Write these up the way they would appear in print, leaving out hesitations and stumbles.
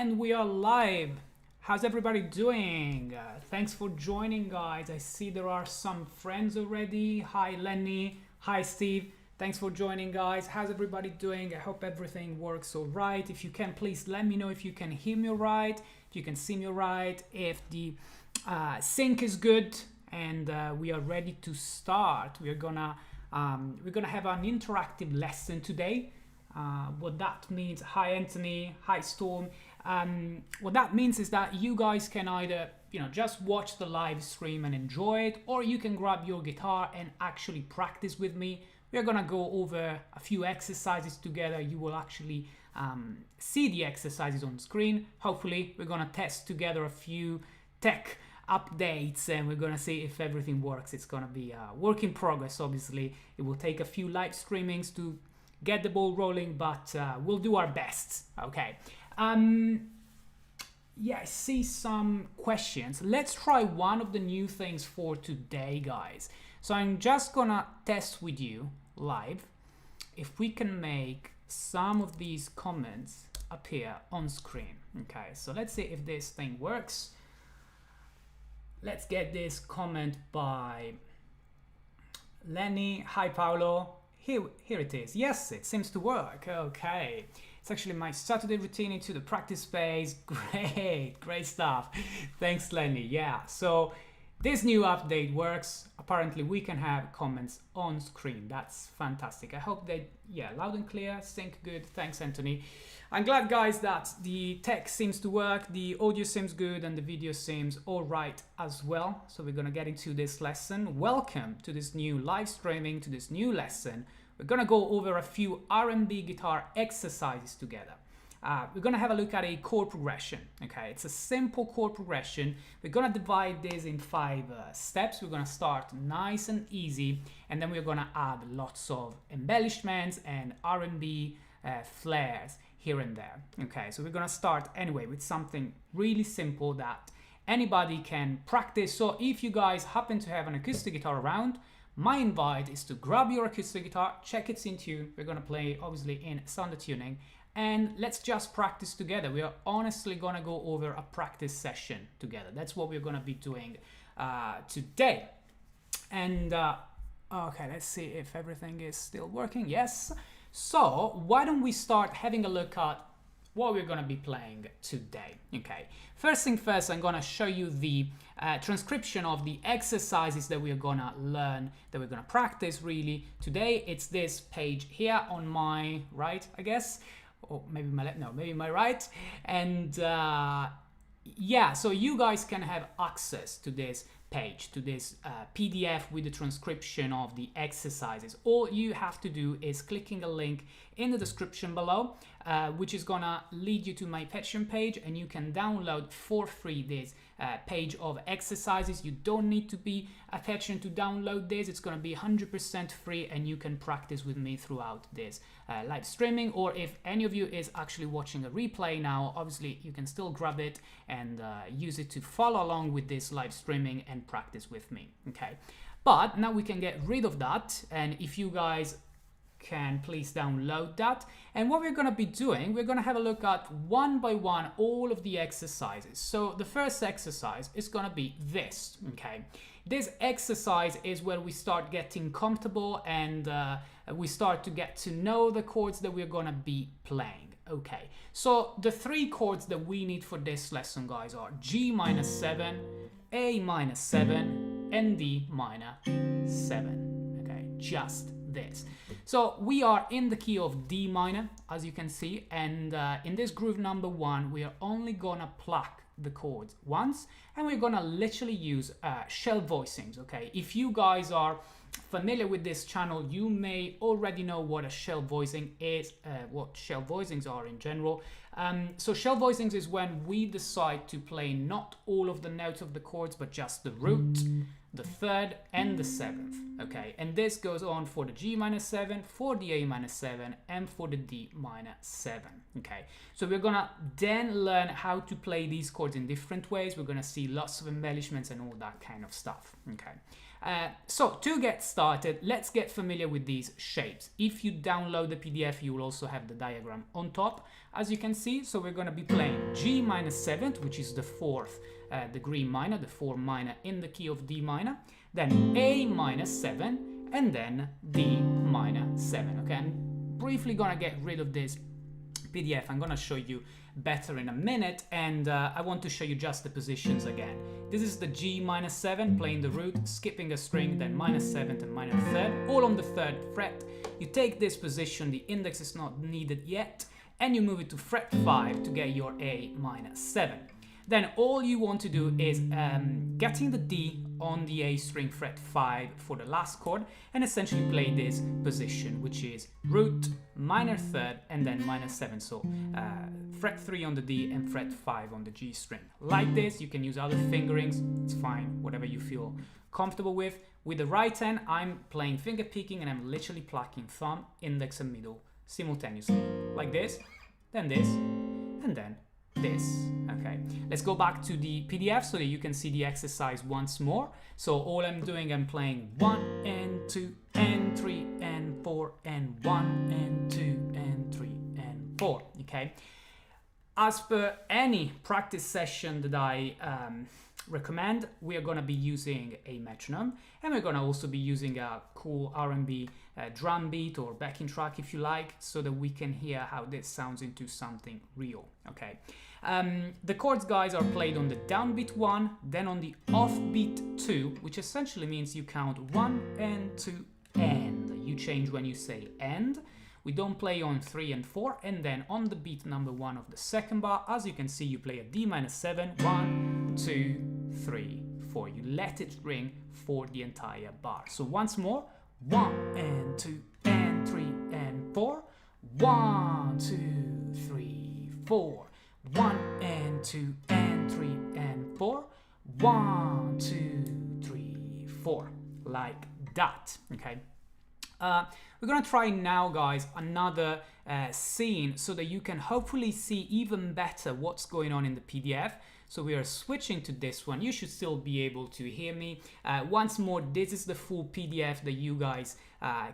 And we are live. How's everybody doing? Thanks for joining, guys. I see there are some friends already. Hi, Lenny. Hi, Steve. Thanks for joining, guys. How's everybody doing? I hope everything works all right. If you can, please let me know if you can hear me all right, if you can see me all right, if the sync is good, and we are ready to start. We're gonna have an interactive lesson today. What that means, hi Anthony, hi Storm. What that means is that you guys can either just watch the live stream and enjoy it, or you can grab your guitar and actually practice with me. We're gonna go over a few exercises together. You will actually see the exercises on screen. Hopefully we're gonna test together a few tech updates and we're gonna see if everything works. It's gonna be a work in progress. Obviously it will take a few live streamings to get the ball rolling, but we'll do our best. Okay. Yeah, I see some questions. Let's try one of the new things for today, guys. So I'm just gonna test with you live if we can make some of these comments appear on screen. Okay, so let's see if this thing works. Let's get this comment by Lenny. Hi, Paolo. Here it is. Yes, it seems to work. Okay. It's actually my Saturday routine into the practice space. Great stuff. Thanks, Lenny. Yeah, so this new update works. Apparently we can have comments on screen. That's fantastic. I hope that, yeah, loud and clear, sync good. Thanks, Anthony. I'm glad, guys, that the tech seems to work, the audio seems good, and the video seems all right as well. So we're gonna get into this lesson. Welcome to this new live streaming, to this new lesson. We're gonna go over a few R&B guitar exercises together. We're gonna have a look at a chord progression. Okay, it's a simple chord progression. We're gonna divide this in 5 steps. We're gonna start nice and easy, and then we're gonna add lots of embellishments and R&B flares here and there. Okay, so we're gonna start anyway with something really simple that anybody can practice. So if you guys happen to have an acoustic guitar around, my invite is to grab your acoustic guitar, check it's in tune. We're gonna play obviously in standard tuning, and let's just practice together. We are honestly gonna go over a practice session together. That's what we're gonna be doing today. And okay, let's see if everything is still working. Yes. So why don't we start having a look at what we're gonna be playing today. Okay, first thing first, I'm gonna show you the transcription of the exercises that we're gonna learn, that we're gonna practice really today. It's this page here on my right, I guess, or maybe my left, no, maybe my right. And yeah, so you guys can have access to this page, to this PDF with the transcription of the exercises. All you have to do is clicking a link in the description below, which is gonna lead you to my Patreon page, and you can download for free this page of exercises. You don't need to be a Patreon to download this. It's gonna be 100% free, and you can practice with me throughout this live streaming, or if any of you is actually watching a replay now, obviously you can still grab it and use it to follow along with this live streaming and practice with me. Okay, but now we can get rid of that, and if you guys can please download that. And what we're going to be doing, we're going to have a look at one by one all of the exercises. So the first exercise is going to be this. Okay, this exercise is where we start getting comfortable and we start to get to know the chords that we're going to be playing. Okay, so the 3 chords that we need for this lesson, guys, are G minor 7, A minor 7, and D minor 7. Okay, just this. So we are in the key of D minor, as you can see, and in this groove number 1, we are only gonna pluck the chords once, and we're gonna literally use shell voicings. Okay, if you guys are familiar with this channel, you may already know what a shell voicing is, what shell voicings are in general. So shell voicings is when we decide to play not all of the notes of the chords, but just the root, the 3rd, and the 7th. Okay, and this goes on for the G minor 7, for the A minor 7, and for the D minor 7. Okay, so we're gonna then learn how to play these chords in different ways. We're gonna see lots of embellishments and all that kind of stuff. Okay, So to get started, let's get familiar with these shapes. If you download the PDF, you will also have the diagram on top, as you can see. So we're going to be playing G minor 7th, which is the 4th degree minor, the 4 minor in the key of D minor, then A minor 7, and then D minor 7. Okay, I'm briefly going to get rid of this PDF. I'm going to show you better in a minute, and I want to show you just the positions again. This is the G minor 7, playing the root, skipping a string, then minor 7th and minor 3rd, all on the 3rd fret. You take this position, the index is not needed yet, and you move it to fret 5 to get your A minor 7. Then all you want to do is getting the D on the A string fret 5 for the last chord, and essentially play this position, which is root, minor 3rd, and then minor 7. So fret 3 on the D and fret 5 on the G string. Like this. You can use other fingerings, it's fine, whatever you feel comfortable with. With the right hand, I'm playing finger picking, and I'm literally plucking thumb, index, and middle simultaneously. Like this, and then this. Okay, let's go back to the PDF so that you can see the exercise once more. So all I'm doing, I'm playing 1 and 2 and 3 and 4 and 1 and 2 and 3 and 4. Okay, as per any practice session that I recommend, we are going to be using a metronome, and we're going to also be using a cool R&B drum beat or backing track, if you like, so that we can hear how this sounds into something real. Okay, the chords, guys, are played on the downbeat 1, then on the offbeat 2, which essentially means you count 1 and 2 and you change when you say end. We don't play on 3 and 4, and then on the beat number 1 of the second bar, as you can see, you play a D minor 7, 1, 2, 3, 4. You let it ring for the entire bar. So once more, 1 and 2 and 3 and 4, 1, 2, 3, 4, 1 and 2 and 3 and 4, 1, 2, 3, 4, like that. Okay. We're gonna try now, guys, another scene so that you can hopefully see even better what's going on in the PDF. So we are switching to this one. You should still be able to hear me. Once more, this is the full PDF that you guys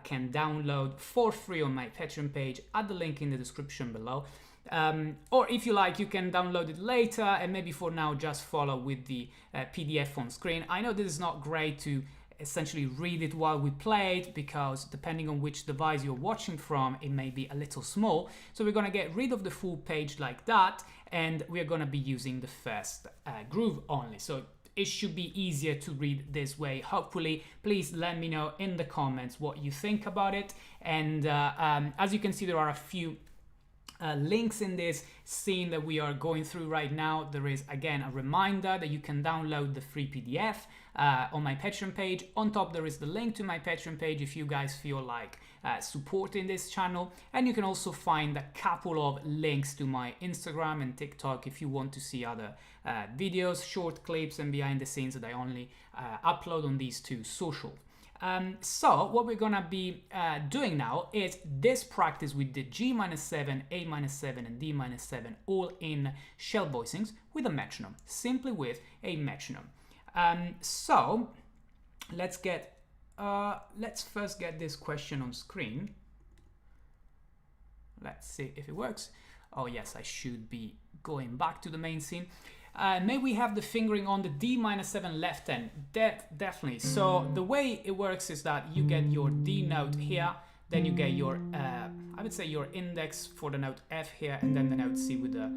can download for free on my Patreon page at the link in the description below. Or if you like, you can download it later, and maybe for now just follow with the PDF on screen. I know this is not great to essentially read it while we play it, because depending on which device you're watching from, it may be a little small. So we're going to get rid of the full page like that, and we're going to be using the first groove only. So it should be easier to read this way, hopefully. Please let me know in the comments what you think about it. And as you can see, there are a few links in this scene that we are going through right now. There is, again, a reminder that you can download the free PDF on my Patreon page. On top, there is the link to my Patreon page if you guys feel like supporting this channel. And you can also find a couple of links to my Instagram and TikTok if you want to see other videos, short clips, and behind the scenes that I only upload on these two socials. So what we're gonna be doing now is this practice with the G minor 7, A minor 7, and D minor 7, all in shell voicings with a metronome, simply with a metronome. So let's first get this question on screen. Let's see if it works. Oh yes, I should be going back to the main scene. May we have the fingering on the D minor 7 left hand? Definitely. So the way it works is that you get your D note here, then you get your, I would say your index for the note F here, and then the note C with the,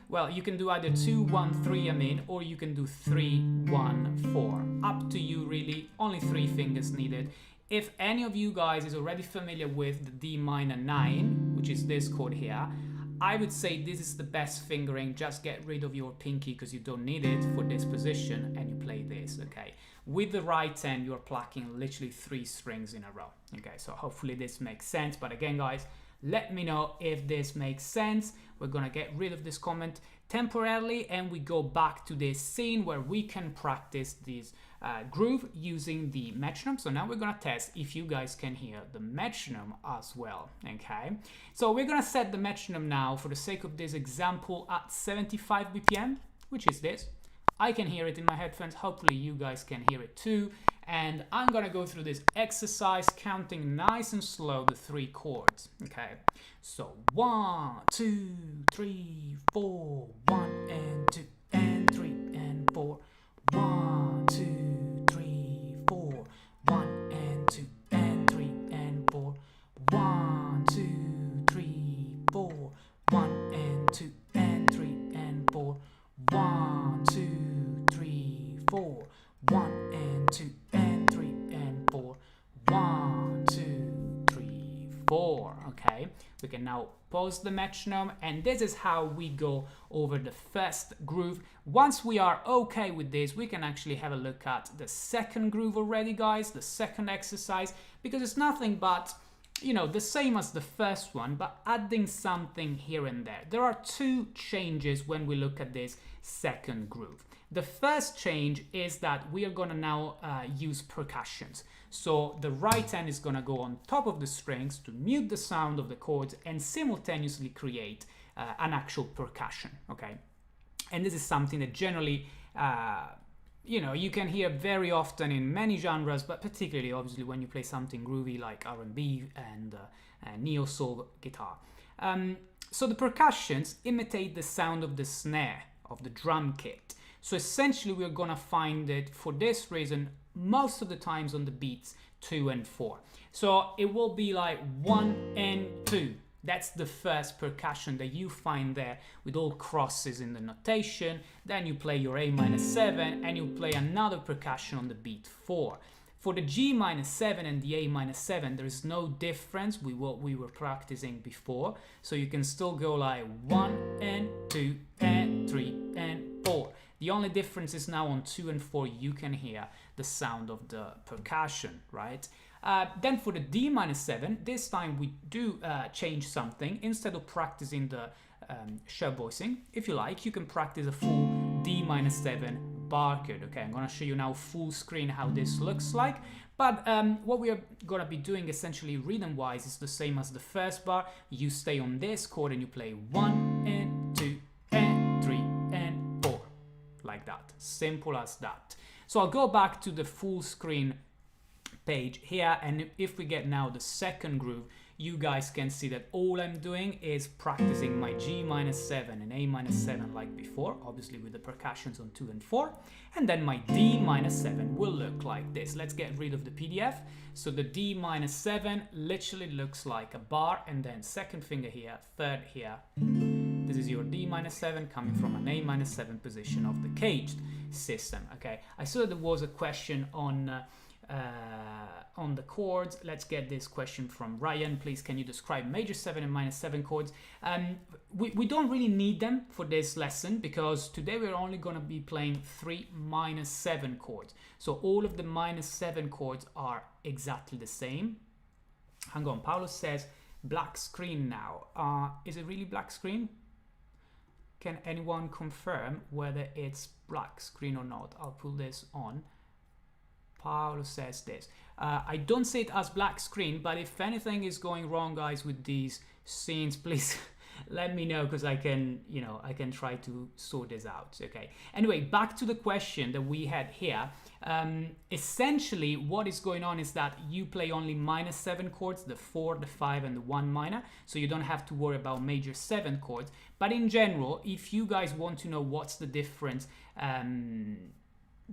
well, you can do either 2, 1, 3, I mean, or you can do 3, 1, 4. Up to you, really. Only 3 fingers needed. If any of you guys is already familiar with the D minor 9, which is this chord here, I would say this is the best fingering. Just get rid of your pinky because you don't need it for this position, and you play this, okay? With the right hand, you're plucking literally 3 strings in a row, okay? So hopefully this makes sense. But again, guys, let me know if this makes sense. We're gonna get rid of this comment temporarily, and we go back to this scene where we can practice this groove using the metronome. So now we're gonna test if you guys can hear the metronome as well, okay? So we're gonna set the metronome now, for the sake of this example, at 75 BPM, which is this. I can hear it in my headphones. Hopefully you guys can hear it too. and I'm gonna go through this exercise counting nice and slow the 3 chords. Okay, so 1, 2, 3, 4, 1 and 2 and 3 and 4, 1, 2, 3, 4, 1 and 2 and 3 and 4, 1, 2, 3, 4, 1 and 2 and 3 and 4, 1, 2, 3, 4, 1 and 2 and 3 and 4, 1, 2, 3, 4. Okay, we can now pause the metronome, and this is how we go over the first groove. Once we are okay with this, we can actually have a look at the second groove already, guys, the second exercise, because it's nothing but, you know, the same as the first one, but adding something here and there. There are 2 changes when we look at this second groove. The first change is that we are going to now use percussions. So the right hand is going to go on top of the strings to mute the sound of the chords and simultaneously create an actual percussion. Okay, and this is something that generally you know, you can hear very often in many genres, but particularly obviously when you play something groovy like R&B and neo-soul guitar. So the percussions imitate the sound of the snare, of the drum kit. So essentially we're gonna find it, for this reason, most of the times on the beats 2 and 4. So it will be like 1 and 2. That's the first percussion that you find there with all crosses in the notation. Then you play your A-7 and you play another percussion on the beat 4. For the G-7 and the A-7, there is no difference with what we were practicing before. So you can still go like 1 and 2 and 3 and 4. The only difference is now on 2 and 4 you can hear the sound of the percussion, right? Then for the D-7, this time we do change something. Instead of practicing the shell voicing, if you like, you can practice a full D-7 bar chord. Okay, I'm gonna show you now full screen how this looks like. But what we are gonna be doing essentially rhythm-wise is the same as the first bar. You stay on this chord and you play 1 and 2 and 3 and 4, like that. Simple as that. So I'll go back to the full screen page here, and if we get now the second groove, you guys can see that all I'm doing is practicing my G-7 and A-7 like before, obviously with the percussions on 2 and 4, and then my D-7 will look like this. Let's get rid of the PDF. So the D-7 literally looks like a bar, and then second finger here, third here. This is your D-7 coming from an A-7 position of the caged system. Okay, I saw that there was a question on the chords. Let's get this question from Ryan. Please, can you describe major 7 and minor 7 chords? We don't really need them for this lesson, because today we're only going to be playing 3 minor 7 chords. So all of the minor 7 chords are exactly the same. Hang on, Paolo says black screen now. Is it really black screen? Can anyone confirm whether it's black screen or not? I'll put this on. Paolo says this. I don't see it as black screen, but if anything is going wrong, guys, with these scenes, please let me know, because I can, you know, I can try to sort this out. Okay. Anyway, back to the question that we had here. Essentially, what is going on is that you play only minor 7 chords, the 4, the 5, and the 1 minor, so you don't have to worry about major 7 chords. But in general, if you guys want to know what's the difference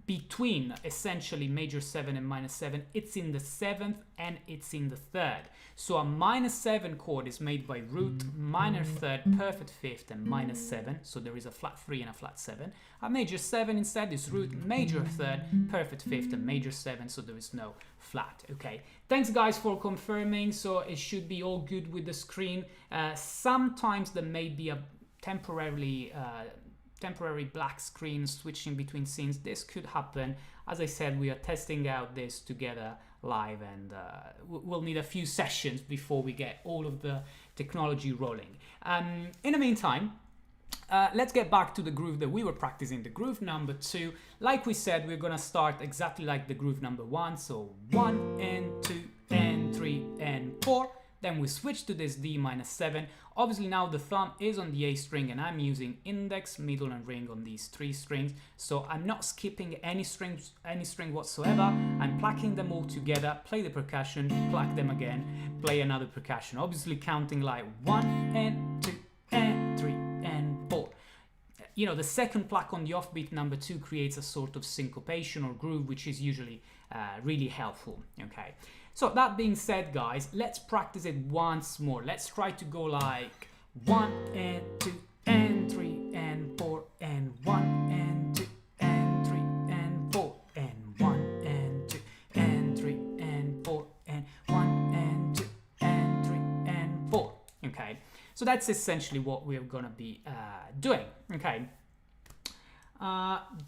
between essentially major 7 and minor 7, it's in the 7th and it's in the 3rd. So a minor 7 chord is made by root, minor 3rd, perfect 5th, and minor 7. So there is a flat 3 and a flat 7. A major 7 instead is root, major 3rd, perfect 5th, and major 7. So there is no flat. Okay. Thanks, guys, for confirming. So it should be all good with the screen. Sometimes there may be a temporary black screen switching between scenes. This could happen. As I said, we are testing out this together live, and we'll need a few sessions before we get all of the technology rolling. In the meantime, let's get back to the groove that we were practicing, the groove number 2. Like we said, we're gonna start exactly like the groove number 1. So 1 and 2 and 3 and 4. then we switch to this D minor 7. Obviously now the thumb is on the A string and I'm using index, middle and ring on these 3 strings. So I'm not skipping any string whatsoever. I'm plucking them all together, play the percussion, pluck them again, play another percussion. Obviously counting like 1 and 2 and 3 and 4. You know, the second pluck on the offbeat number 2 creates a sort of syncopation or groove, which is usually really helpful. Okay. So that being said, guys, let's practice it once more. Let's try to go like 1 and 2 and 3 and 4 and 1 and 2 and 3 and 4 and 1 and 2 and 3 and 4 and 1 and 2 and 3 and 4. Okay, so that's essentially what we're gonna be doing. Okay,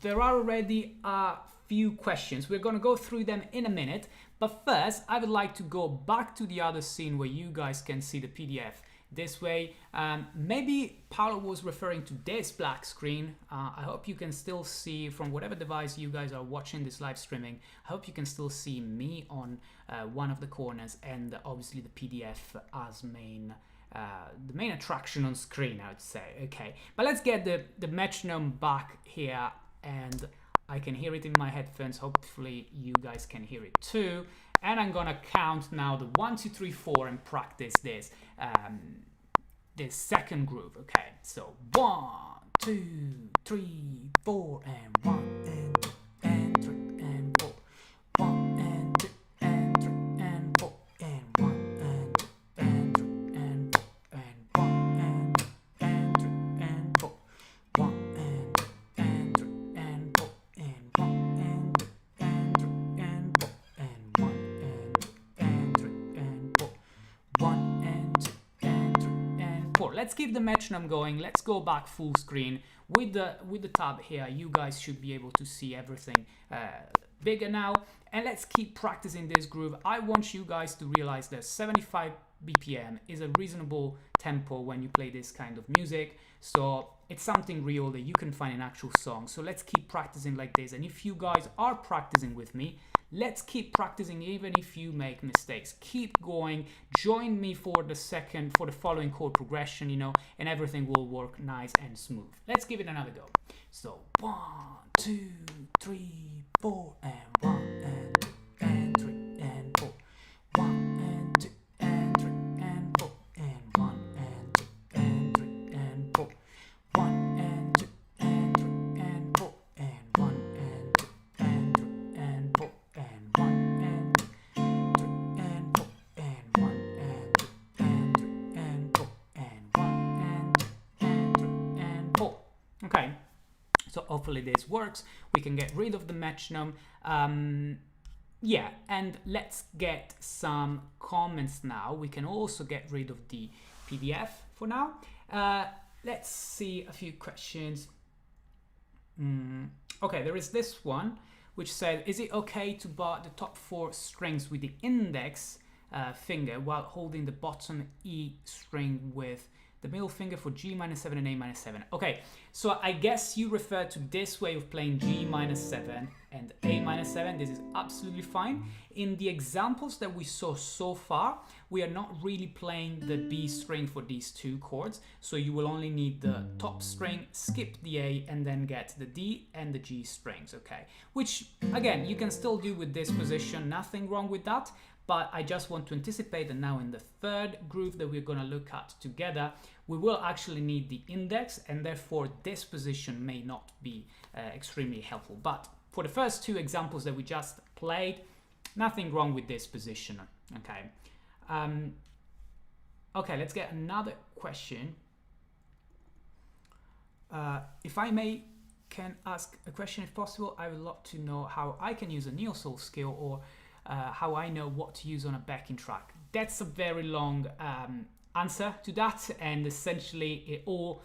there are already a few questions. We're gonna go through them in a minute. But first, I would like to go back to the other scene where you guys can see the PDF. This way, maybe Paolo was referring to this black screen. I hope you can still see from whatever device you guys are watching this live streaming. I hope you can still see me on one of the corners and obviously the PDF as the main attraction on screen, I would say. Okay, but let's get the metronome back here and I can hear it in my headphones. Hopefully you guys can hear it too. And I'm gonna count now the 1, 2, 3, 4 and practice this second groove. Okay, so 1, 2, 3, 4 and 1 and 2 and 3 and 4. 1 and 2 and 3 and 4 and 1 and 2 and 3 and 4 and 1 and 2 and 3 and 4. 1 and 2 and 3 and 4 and 1 and 2 and 3 and 4 and 1 and 2 and 3 and 4. 1 and 2 and 3 and 4. Let's keep the metronome going. Let's go back full screen with the tab here. You guys should be able to see everything bigger now, and let's keep practicing this groove. I want you guys to realize that 75 BPM is a reasonable tempo when you play this kind of music, so it's something real that you can find in actual songs. So let's keep practicing like this, and if you guys are practicing with me, let's keep practicing even if you make mistakes. Keep going, join me for the following chord progression, you know, and everything will work nice and smooth. Let's give it another go. So 1, 2, 3, 4 and 1 and 2 and 3 and 4. 1 and 2 and 3 and 4 and 1 and 2 and 3 and 4. 1 and 2 and 3 and 4 and 1 and 2 and 3 and 4 and 1 and 2 3 and 4 and 1 and 2 and 3 and 4 and 1 and 2 and 3 and 4. Okay. So hopefully this works. We can get rid of the metronome. Yeah, and let's get some comments now. We can also get rid of the PDF for now. Let's see a few questions. Okay, there is this one which said, is it okay to bar the top 4 strings with the index finger while holding the bottom E string with the middle finger for G minus 7 and A minus 7? Okay, so I guess you refer to this way of playing G minus 7 and A minus 7. This is absolutely fine. In the examples that we saw so far, we are not really playing the B string for these 2 chords. So you will only need the top string, skip the A, and then get the D and the G strings, okay? Which, again, you can still do with this position, nothing wrong with that. But I just want to anticipate that now in the third groove that we're going to look at together, we will actually need the index, and therefore this position may not be extremely helpful. But for the first 2 examples that we just played, nothing wrong with this position, okay? Okay, let's get another question. If I can ask a question if possible, I would love to know how I can use a neo-soul scale, or how I know what to use on a backing track. That's a very long answer to that, and essentially it all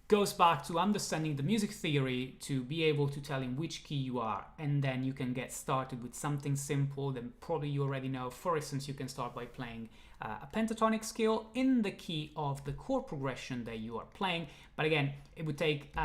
goes back to understanding the music theory to be able to tell in which key you are, and then you can get started with something simple that probably you already know. For instance, you can start by playing a pentatonic scale in the key of the chord progression that you are playing. But again, it would take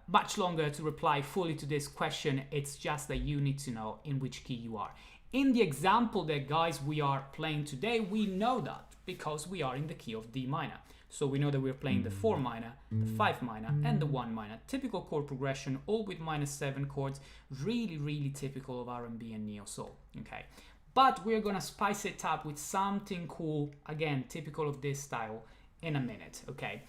much longer to reply fully to this question. It's just that you need to know in which key you are. In the example that, guys, we are playing today, we know that because we are in the key of D minor. So we know that we're playing the 4 minor, the 5 minor, and the 1 minor. Typical chord progression, all with -7 chords. Really, really typical of R&B and neo soul. Okay, but we're gonna spice it up with something cool, again, typical of this style, in a minute. Okay.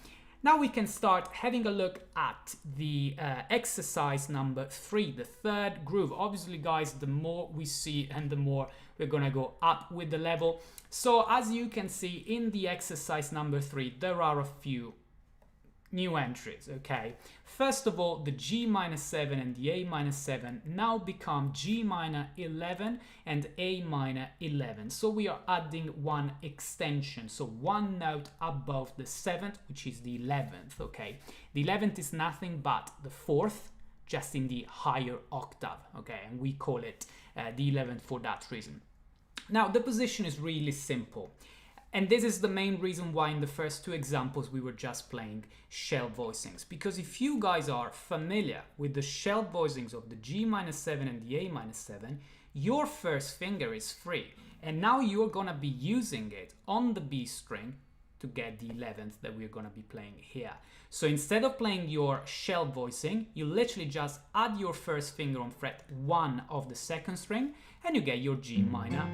Now we can start having a look at the exercise number 3, the third groove. Obviously, guys, the more we see and the more we're gonna go up with the level. So as you can see in the exercise number 3, there are a few new entries, okay? First of all, the G minus 7 and the A minus 7 now become G minor 11 and A minor 11. So we are adding one extension, so one note above the 7th, which is the 11th, okay? The 11th is nothing but the 4th, just in the higher octave, okay? And we call it the 11th for that reason. Now, the position is really simple. And this is the main reason why in the first two examples we were just playing shell voicings. Because if you guys are familiar with the shell voicings of the G minus 7 and the A minus 7, your first finger is free. And now you're gonna be using it on the B string to get the 11th that we're gonna be playing here. So instead of playing your shell voicing, you literally just add your first finger on fret 1 of the second string and you get your G minor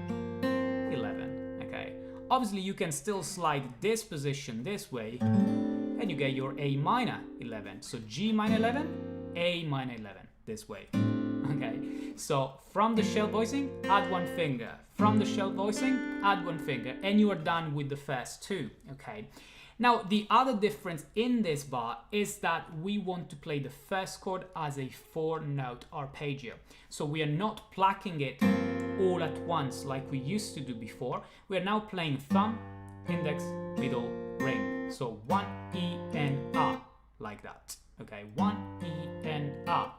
11, okay? Obviously, you can still slide this position this way and you get your A minor 11. So G minor 11, A minor 11 this way. Okay, so from the shell voicing, add one finger. From the shell voicing, add one finger, and you are done with the first two. Okay. Now, the other difference in this bar is that we want to play the first chord as a 4-note arpeggio. So we are not plucking it all at once like we used to do before. We are now playing thumb, index, middle, ring. So 1, E, and A, like that. Okay, 1, E, and A.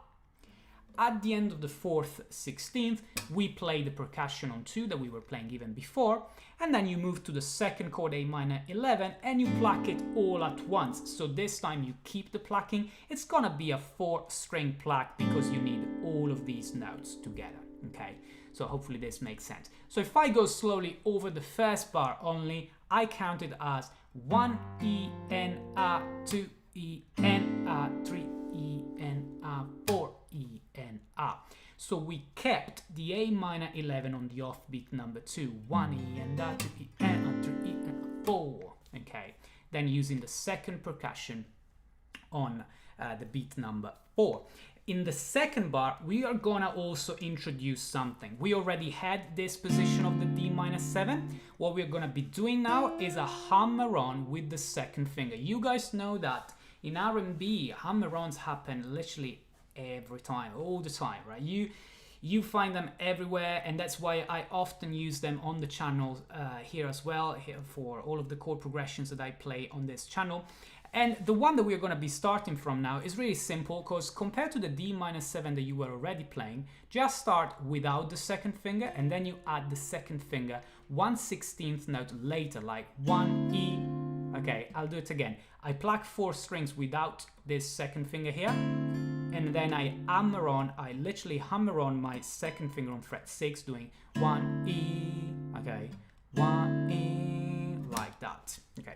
At the end of the 4th 16th, we play the percussion on 2 that we were playing even before, and then you move to the second chord, A minor 11, and you pluck it all at once. So this time you keep the plucking. It's gonna be a 4-string pluck because you need all of these notes together, okay? So hopefully this makes sense. So if I go slowly over the first bar only, I count it as 1, E, N, A, 2, E, N, A, 3, E, N, A, 4, E, N, A. So we kept the A minor 11 on the offbeat number 2, 1 E and A, 2 E, N, A, 3 E, and A, 4. Okay, then using the second percussion on the beat number 4. In the second bar, we are gonna also introduce something. We already had this position of the D minus 7. What we're gonna be doing now is a hammer-on with the second finger. You guys know that in R&B, hammer-ons happen literally every time, all the time, right? You find them everywhere, and that's why I often use them on the channel here as well, here for all of the chord progressions that I play on this channel. And the one that we're going to be starting from now is really simple, because compared to the D minus 7 that you were already playing, just start without the second finger and then you add the second finger 1/16th note later, like 1 E. Okay, I'll do it again. I pluck 4 strings without this second finger here, and then I hammer on, I literally hammer on my second finger on fret 6, doing 1 E, okay, 1 E, like that. Okay,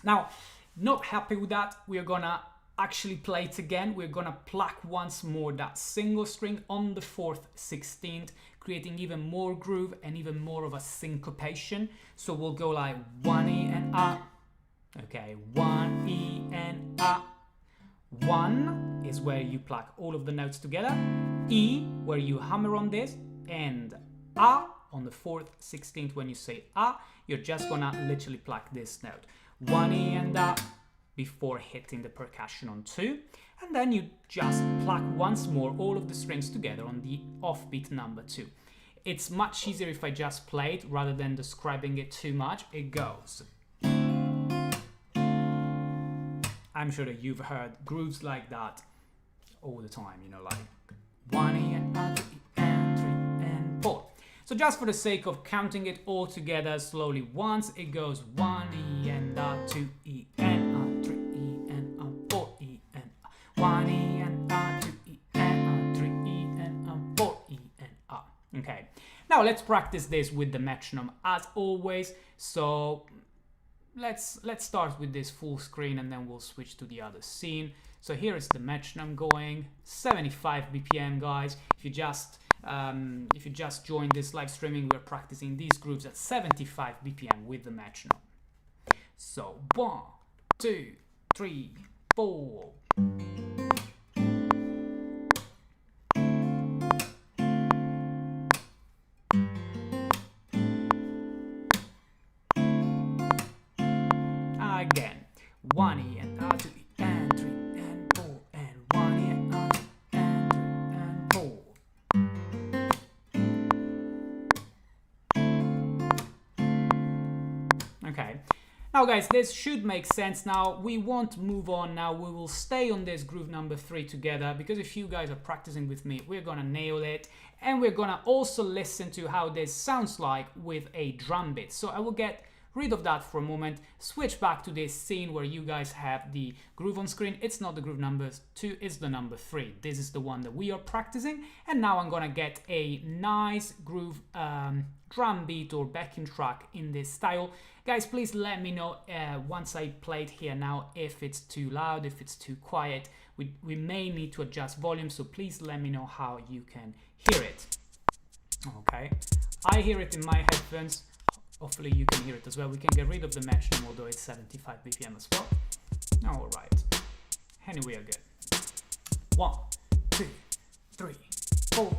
now, not happy with that, we're gonna actually play it again. We're gonna pluck once more that single string on the 4th 16th, creating even more groove and even more of a syncopation. So we'll go like 1 E and A, okay, 1 E and A. 1 is where you pluck all of the notes together, E where you hammer on this, and A on the 4th 16th. When you say A, you're just gonna literally pluck this note, 1 E and A, before hitting the percussion on 2, and then you just pluck once more all of the strings together on the offbeat number 2. It's much easier if I just play it rather than describing it too much. It goes. I'm sure that you've heard grooves like that all the time, you know, like 1 E and A, 2 E and 3 and 4. So just for the sake of counting it all together slowly once, it goes 1 E and A, 2 E and A, 3 E and A, 4 E and A, 1 E and A, 2 E and A, 3 E and A, 4 E and A. Okay, now let's practice this with the metronome as always. So let's start with this full screen and then we'll switch to the other scene. So here is the metronome going 75 BPM, guys. If you just joined this live streaming, we're practicing these grooves at 75 BPM with the metronome. So 1, 2, 3, 4. Again, 1 E and R, 2 E and 3 and 4 and 1 E and R, 2 and 3 and 4. Okay. Now guys, this should make sense now. We won't move on now. We will stay on this groove number 3 together, because if you guys are practicing with me, we're gonna nail it. And we're gonna also listen to how this sounds like with a drum beat. So I will get rid of that for a moment, switch back to this scene where you guys have the groove on screen. It's not the groove number 2, it's the number 3. This is the one that we are practicing. And now I'm gonna get a nice groove drum beat or backing track in this style. Guys, please let me know once I play it here now if it's too loud, if it's too quiet. We may need to adjust volume, so please let me know how you can hear it. Okay, I hear it in my headphones. Hopefully you can hear it as well. We can get rid of the metronome, although it's 75 BPM as well. All right. Anyway, we're good. 1, 2, 3, 4.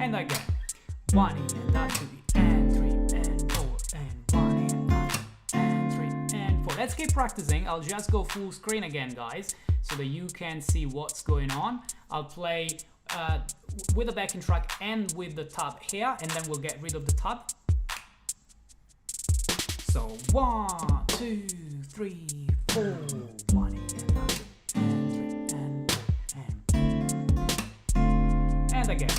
And again, 1 E and that 2 E and 3 and 4 and 1 E and that and 3 and 4. Let's keep practicing. I'll just go full screen again, guys, so that you can see what's going on. I'll play with the backing track and with the tab here, and then we'll get rid of the tab. So 1, 2, 3, 4, 1 E and that and 3 and 4 and again.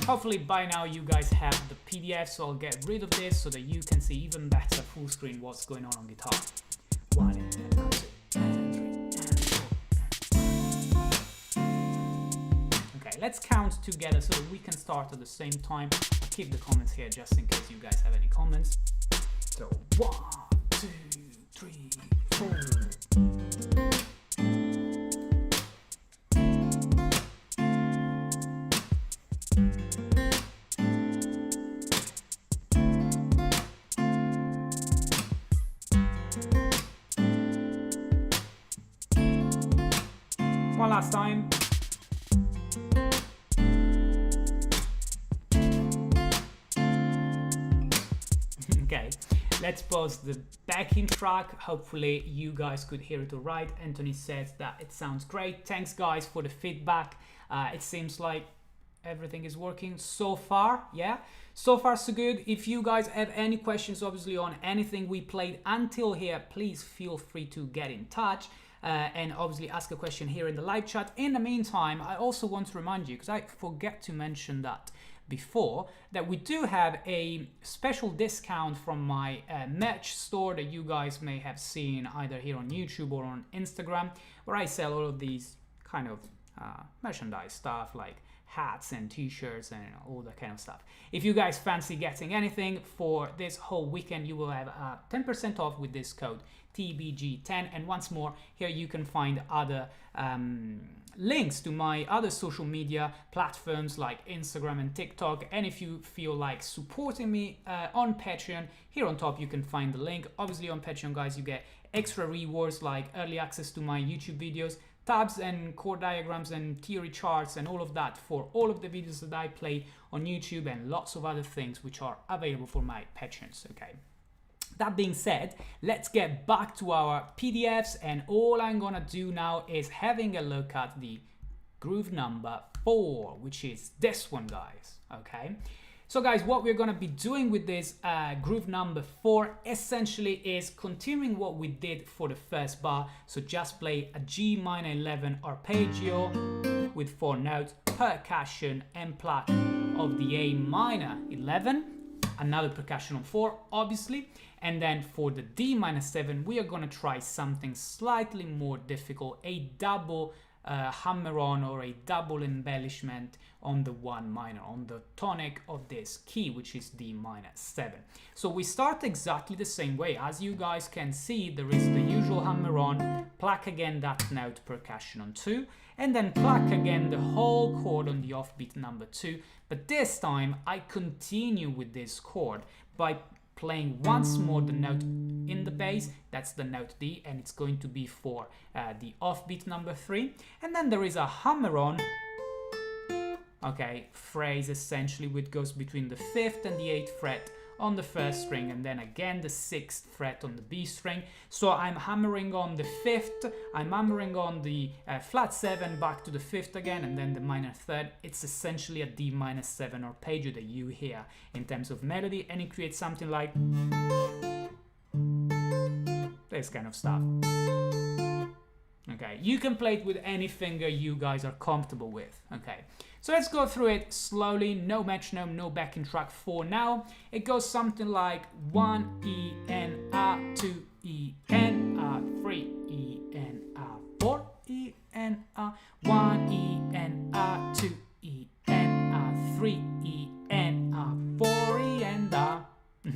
Hopefully by now you guys have the PDF, so I'll get rid of this so that you can see even better full screen what's going on guitar. 1 and 2 and 3 and 4. Okay, let's count together so that we can start at the same time. I'll keep the comments here just in case you guys have any comments. So 1, 2, 3, 4. One last time. Okay, let's pause the backing track. Hopefully you guys could hear it all right. Anthony says that it sounds great. Thanks guys for the feedback. It seems like everything is working so far. Yeah, so far so good. If you guys have any questions obviously on anything we played until here, please feel free to get in touch. And obviously ask a question here in the live chat. In the meantime, I also want to remind you, because I forget to mention that before, that we do have a special discount from my merch store that you guys may have seen either here on YouTube or on Instagram, where I sell all of these kind of merchandise stuff like hats and t-shirts and all that kind of stuff. If you guys fancy getting anything for this whole weekend, you will have 10% off with this code TBG10. And once more, here you can find other links to my other social media platforms like Instagram and TikTok. And if you feel like supporting me on Patreon, here on top you can find the link. Obviously on Patreon, guys, you get extra rewards like early access to my YouTube videos, tabs and chord diagrams and theory charts and all of that for all of the videos that I play on YouTube, and lots of other things which are available for my patrons. Okay, that being said, let's get back to our PDFs, and all I'm gonna do now is having a look at the groove number 4, which is this one, guys. Okay, so guys, what we're gonna be doing with this groove number 4 essentially is continuing what we did for the first bar. So just play a G minor 11 arpeggio with 4 notes, percussion and pluck of the A minor 11, another percussion on 4 obviously, and then for the D minor 7 we are going to try something slightly more difficult, a double hammer on or a double embellishment on the 1 minor, on the tonic of this key, which is D minor 7. So we start exactly the same way. As you guys can see, there is the usual hammer on, pluck again that note, percussion on 2, and then pluck again the whole chord on the offbeat number 2. But this time I continue with this chord by playing once more the note in the bass, that's the note D, and it's going to be for the offbeat number 3. And then there is a hammer on, okay, phrase essentially, which goes between the 5th and the 8th fret on the 1st string, and then again the 6th fret on the B string. So I'm hammering on the 5th, I'm hammering on the flat 7, back to the 5th again, and then the minor 3rd. It's essentially a D minor 7 arpeggio that you hear in terms of melody, and it creates something like this kind of stuff. Okay, you can play it with any finger you guys are comfortable with. Okay, so let's go through it slowly. No metronome, no backing track for now. It goes something like 1 E N A, 2 E N A, 3 E N A, 4 E N A, 1 E N A, 2 E N A, 3 E N A, 4 E N A.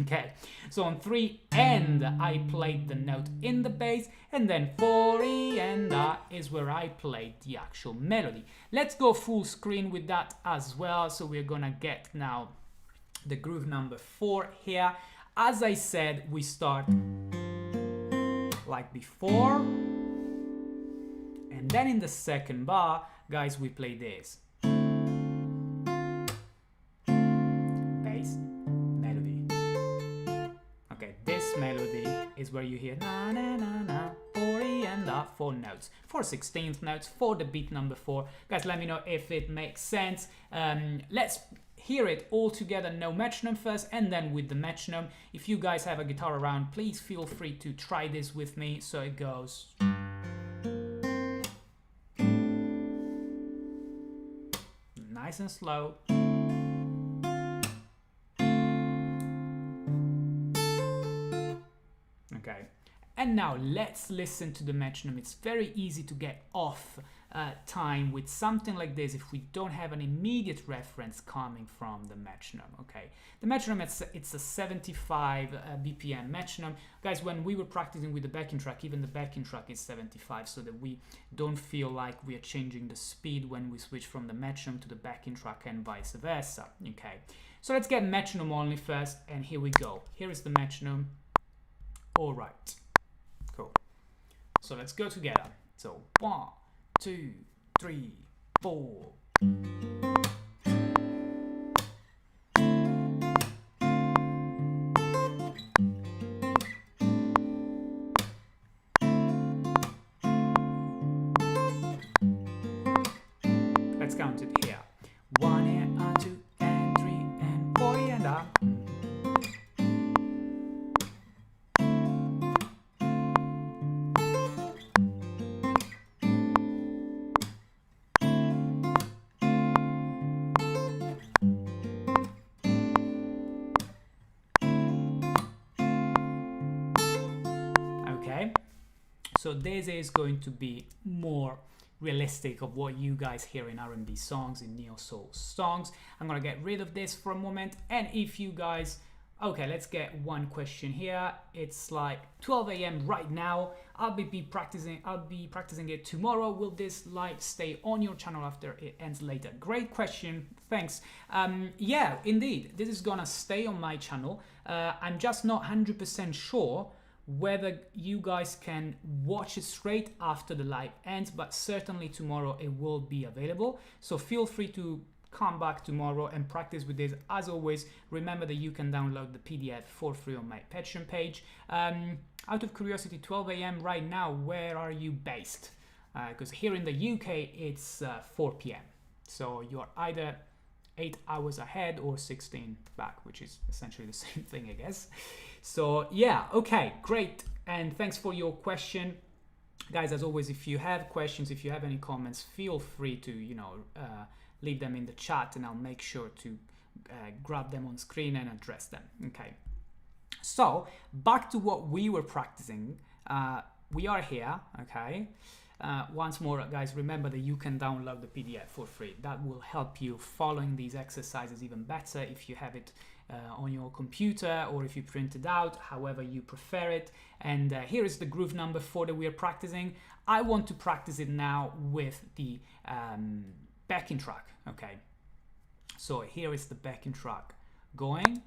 Okay, so on 3 and I played the note in the bass, and then 4 E and A is where I played the actual melody. Let's go full screen with that as well. So we're gonna get now the groove number 4 here. As I said, we start like before, and then in the second bar, guys, we play this. Melody is where you hear na na na na, 4 E and A, 4 notes, 4 16th notes for the beat number 4. Guys, let me know if it makes sense. Let's hear it all together, no metronome first, and then with the metronome. If you guys have a guitar around, please feel free to try this with me. So it goes nice and slow. Okay, and now let's listen to the metronome. It's very easy to get off time with something like this if we don't have an immediate reference coming from the metronome. Okay, the metronome, it's a 75 BPM metronome. Guys, when we were practicing with the backing track, even the backing track is 75, so that we don't feel like we are changing the speed when we switch from the metronome to the backing track and vice versa. Okay, so let's get metronome only first, and here we go. Here is the metronome. All right, cool. So let's go together. So 1, 2, 3, 4. Let's count it here. 1 and A, 2 and 3 and 4 and A. So this is going to be more realistic of what you guys hear in R&B songs, in neo-soul songs. I'm gonna get rid of this for a moment, and if you guys, okay, let's get one question here. It's like 12 a.m. right now. I'll be practicing it tomorrow. Will this live stay on your channel after it ends later? Great question, thanks. Yeah, indeed, this is gonna stay on my channel. I'm just not 100% sure whether you guys can watch it straight after the live ends, but certainly tomorrow it will be available. So feel free to come back tomorrow and practice with this. As always, remember that you can download the PDF for free on my Patreon page. Out of curiosity, 12 a.m. right now, where are you based? Because here in the UK it's 4 p.m. So you're either 8 hours ahead or 16 back, which is essentially the same thing, I guess. So yeah, okay, great. And thanks for your question. Guys, as always, if you have questions, if you have any comments, feel free to, leave them in the chat, and I'll make sure to grab them on screen and address them. Okay. So back to what we were practicing. We are here, okay. Once more, guys, remember that you can download the PDF for free. That will help you following these exercises even better if you have it on your computer, or if you print it out, however you prefer it. And here is the groove number 4 that we are practicing. I want to practice it now with the backing track, okay. So here is the backing track going.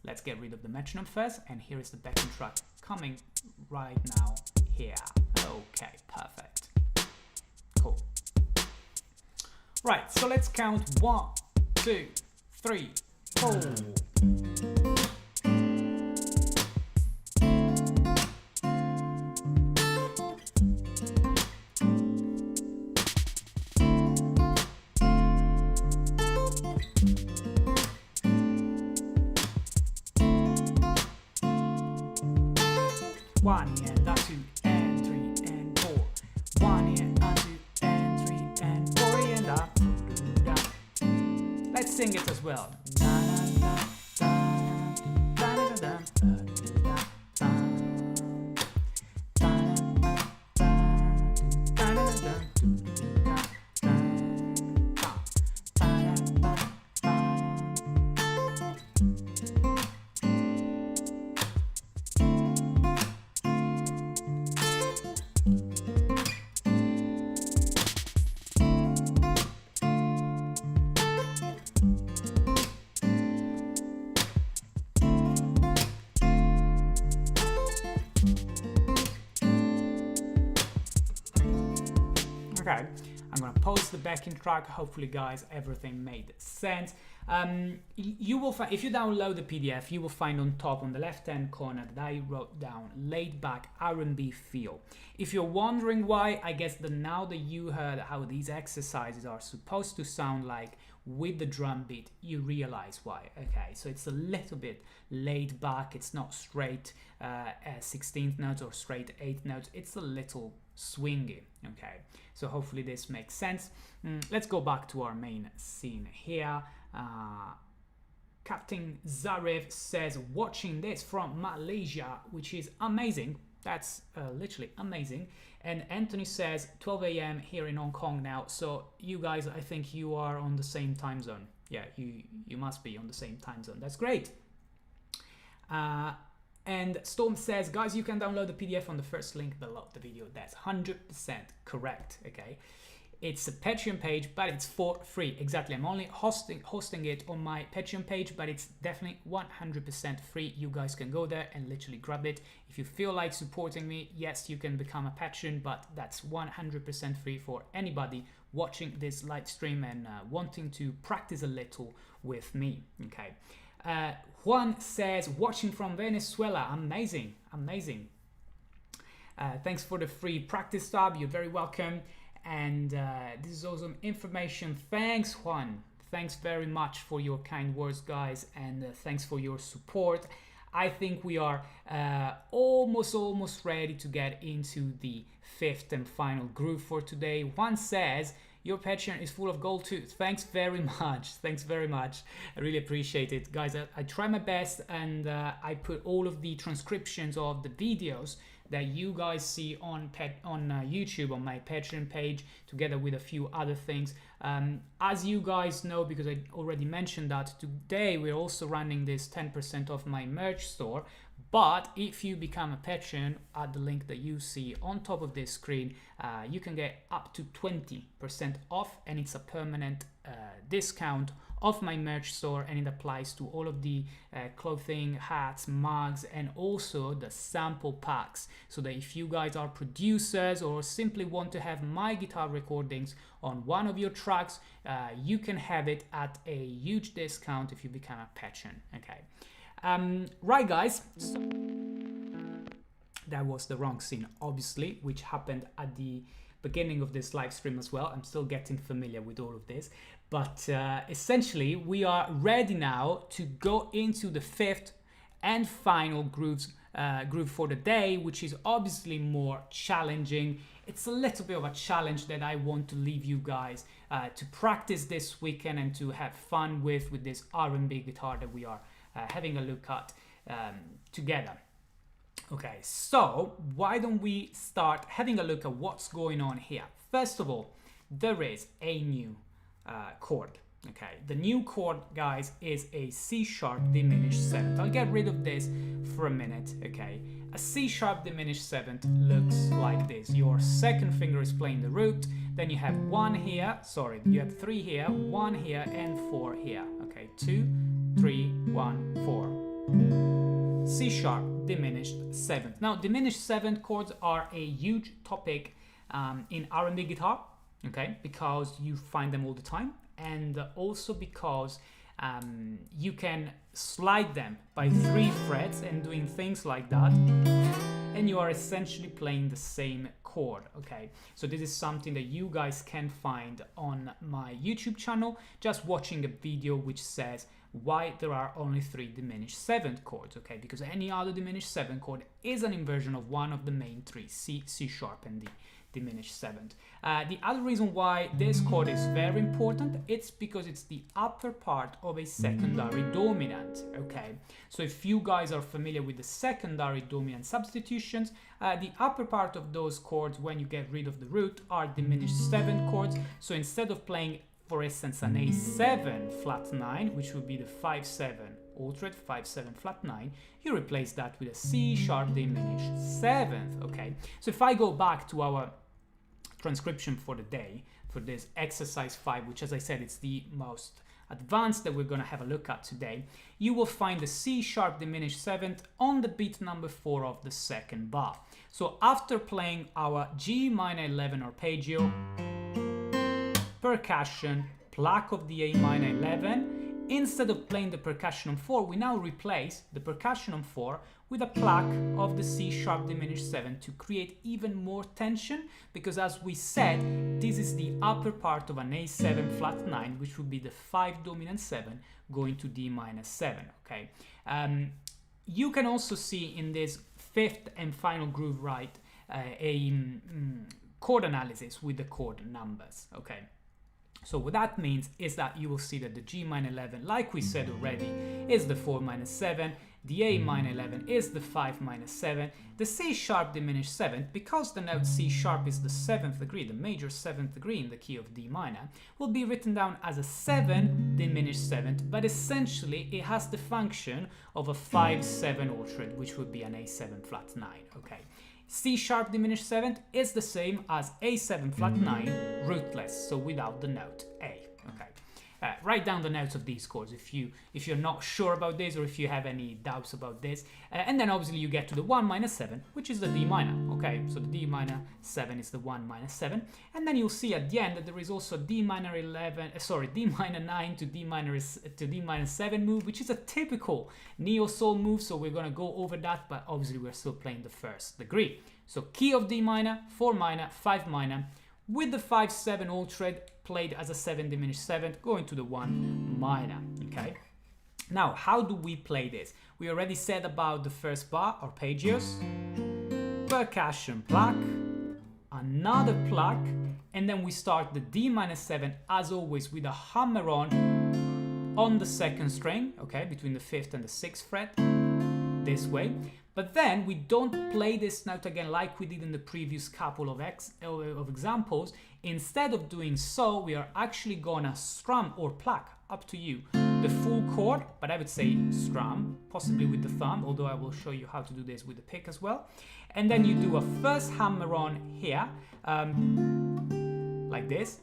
Let's get rid of the metronome first, and here is the backing track coming right now here. Okay, perfect. Cool. Right, so let's count 1, 2, 3, 4. One and up, 2 and 3 and 4. 1 and up, 2 and 3 and 4 and up. Let's sing it as well. Okay, I'm gonna pause the backing track. Hopefully, guys, everything made sense. You will find, if you download the PDF, you will find on top, on the left-hand corner, that I wrote down laid back R&B feel. If you're wondering why, I guess that now that you heard how these exercises are supposed to sound like with the drum beat, you realize why. Okay, so it's a little bit laid back. It's not straight 16th notes or straight 8th notes. It's a little swingy. Okay, so hopefully this makes sense. Let's go back to our main scene here. Captain Zarif says, watching this from Malaysia, which is amazing. That's literally amazing. And Anthony says 12 a.m. here in Hong Kong now. So you guys, I think you are on the same time zone. Yeah, you must be on the same time zone. That's great. And Storm says, guys, you can download the PDF on the first link below the video. That's 100% correct. Okay. It's a Patreon page, but it's for free. Exactly. I'm only hosting it on my Patreon page, but it's definitely 100% free. You guys can go there and literally grab it. If you feel like supporting me, yes, you can become a patron, but that's 100% free for anybody watching this live stream and wanting to practice a little with me. Okay. Juan says, watching from Venezuela. Amazing. Amazing. Thanks for the free practice tab. You're very welcome. And this is awesome information. Thanks, Juan. Thanks very much for your kind words, guys, and thanks for your support. I think we are almost ready to get into the 5th and final groove for today. Juan says, your Patreon is full of gold too. Thanks very much. Thanks very much. I really appreciate it. Guys, I try my best, and I put all of the transcriptions of the videos that you guys see on YouTube on my Patreon page, together with a few other things. As you guys know, because I already mentioned that, today we're also running this 10% off my merch store. But if you become a patron at the link that you see on top of this screen, you can get up to 20% off, and it's a permanent discount of my merch store, and it applies to all of the clothing, hats, mugs, and also the sample packs, so that if you guys are producers or simply want to have my guitar recordings on one of your tracks, you can have it at a huge discount if you become a patron. Okay. Right, guys, so that was the wrong scene, obviously, which happened at the beginning of this live stream as well. I'm still getting familiar with all of this, but essentially we are ready now to go into the fifth and final groove for the day, which is obviously more challenging. It's a little bit of a challenge that I want to leave you guys to practice this weekend and to have fun with this R&B guitar that we are having a look at together. Okay, so why don't we start having a look at what's going on here. First of all, there is a new chord. Okay, the new chord, guys, is a C sharp diminished seventh. I'll get rid of this for a minute. Okay, a C sharp diminished seventh looks like this. Your second finger is playing the root, then you have one here, sorry, you have three here, one here, and four here. Okay, 2, 3, 1, 4. C sharp diminished seventh. Now, diminished seventh chords are a huge topic in R&B guitar, okay, because you find them all the time, and also because you can slide them by 3 frets and doing things like that, and you are essentially playing the same chord. Okay, so this is something that you guys can find on my YouTube channel, just watching a video which says why there are only 3 diminished seventh chords. Okay, because any other diminished seventh chord is an inversion of one of the main 3, C sharp and D diminished seventh. The other reason why this chord is very important, it's because it's the upper part of a secondary dominant. Okay, so if you guys are familiar with the secondary dominant substitutions, the upper part of those chords, when you get rid of the root, are diminished seventh chords. So instead of playing, for instance, an A7 flat 9, which would be the 5-7 altered 5-7 flat 9, you replace that with a C sharp diminished seventh. Okay, so if I go back to our transcription for the day, for this exercise 5, which, as I said, it's the most advanced that we're going to have a look at today, you will find the C sharp diminished seventh on the beat number 4 of the second bar. So after playing our G minor 11 arpeggio, percussion, pluck of the A minor 11, instead of playing the percussion on 4, we now replace the percussion on 4 with a pluck of the C sharp diminished 7 to create even more tension, because as we said, this is the upper part of an A7 flat 9, which would be the 5 dominant 7 going to D minor 7. Okay, you can also see in this fifth and final groove right a chord analysis with the chord numbers. Okay, so what that means is that you will see that the G minor 11, like we said already, is the 4 minor 7, the A minor 11 is the 5 minor 7, the C sharp diminished 7th, because the note C sharp is the 7th degree, the major 7th degree in the key of D minor, will be written down as a 7 diminished 7th, but essentially it has the function of a 5-7 altered, which would be an A7 flat 9. Okay, C sharp diminished 7th is the same as A7 flat 9 rootless, so without the note A. Okay, write down the notes of these chords if you're not sure about this, or if you have any doubts about this, and then obviously you get to the 1 minor 7, which is the D minor. Okay, so the D minor 7 is the 1 minor 7, and then you'll see at the end that there is also D minor 11, D minor 9 to D minor 7 move, which is a typical neo soul move. So we're gonna go over that, but obviously we're still playing the first degree. So key of D minor, 4 minor, 5 minor, with the 5-7 altered played as a 7 diminished 7th, going to the 1 minor. Okay, now how do we play this? We already said about the first bar, arpeggios, percussion pluck, another pluck, and then we start the D minor 7 as always with a hammer on the second string, okay, between the 5th and the 6th fret, this way. But then we don't play this note again like we did in the previous couple of examples. Instead of doing so, we are actually gonna strum or pluck, up to you, the full chord, but I would say strum, possibly with the thumb, although I will show you how to do this with the pick as well. And then you do a first hammer on here, like this,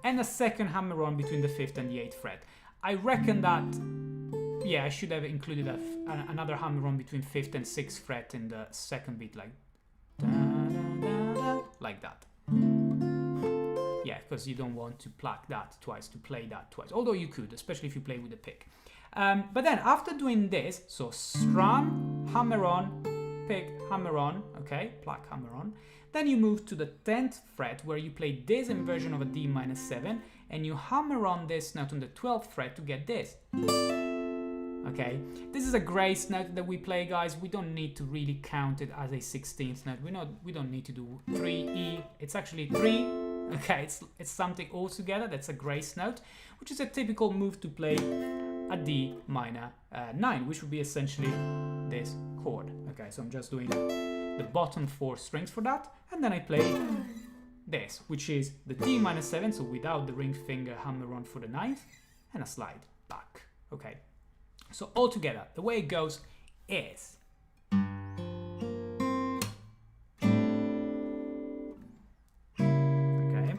and a second hammer on between the 5th and the 8th fret. I reckon that, yeah, I should have included another hammer on between 5th and 6th fret in the second beat, like like that. Yeah, because you don't want to pluck that twice, to play that twice, although you could, especially if you play with a pick. But then after doing this, so strum, hammer on, pick, hammer on, okay, pluck, hammer on, Then you move to the 10th fret where you play this inversion of a D minor 7 and you hammer on this note on the 12th fret to get this. Okay, this is a grace note that we play, guys. We don't need to really count it as a 16th note. We don't need to do 3E. It's actually 3. Okay, it's something all together. That's a grace note, which is a typical move to play a D minor 9, which would be essentially this chord. Okay, so I'm just doing the bottom 4 strings for that, and then I play this, which is the D minor 7, so without the ring finger, hammer on for the 9th, and a slide back. Okay, so all together, the way it goes is. Okay.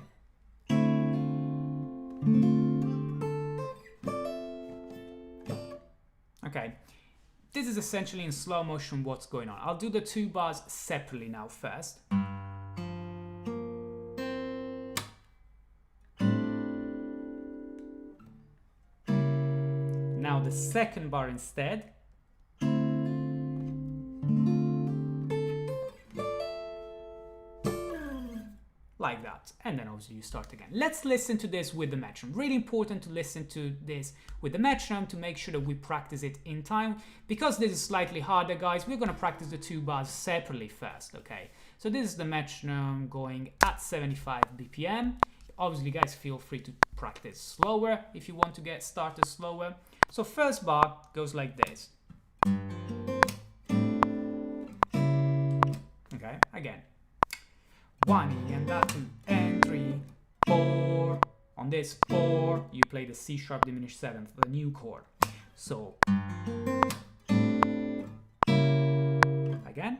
Okay. This is essentially in slow motion what's going on. I'll do the 2 bars separately now first. Now the second bar instead. Like that. And then obviously you start again. Let's listen to this with the metronome. Really important to listen to this with the metronome to make sure that we practice it in time. Because this is slightly harder, guys, we're going to practice the 2 bars separately first, okay? So this is the metronome going at 75 BPM. Obviously, guys, feel free to practice slower if you want to get started slower. So first bar goes like this. Okay, again. 1 E and a 2 and 3, 4. On this 4, you play the C sharp diminished 7th, the new chord. So again,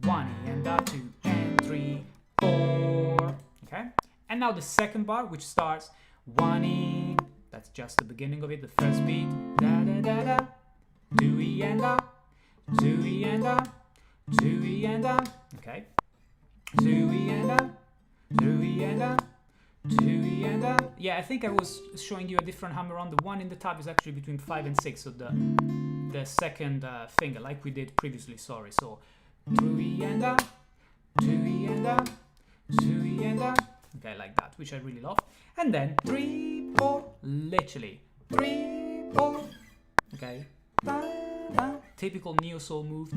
1 E and a 2 and 3, 4. Okay, and now the second bar, which starts 1 E. That's just the beginning of it, the first beat. Da da da da. 2 E and a, 2 E and a, 2 E and a. Okay. 2 E and a, 2 E and a, 2 E and a. Yeah, I think I was showing you a different hammer on. The one in the tab is actually between 5 and 6, so the second finger, like we did previously, sorry. So 2 E and a, 2 E and a, 2 E and a. Okay, like that, which I really love. And then 3, 4, literally 3, 4. Okay, typical neo soul move.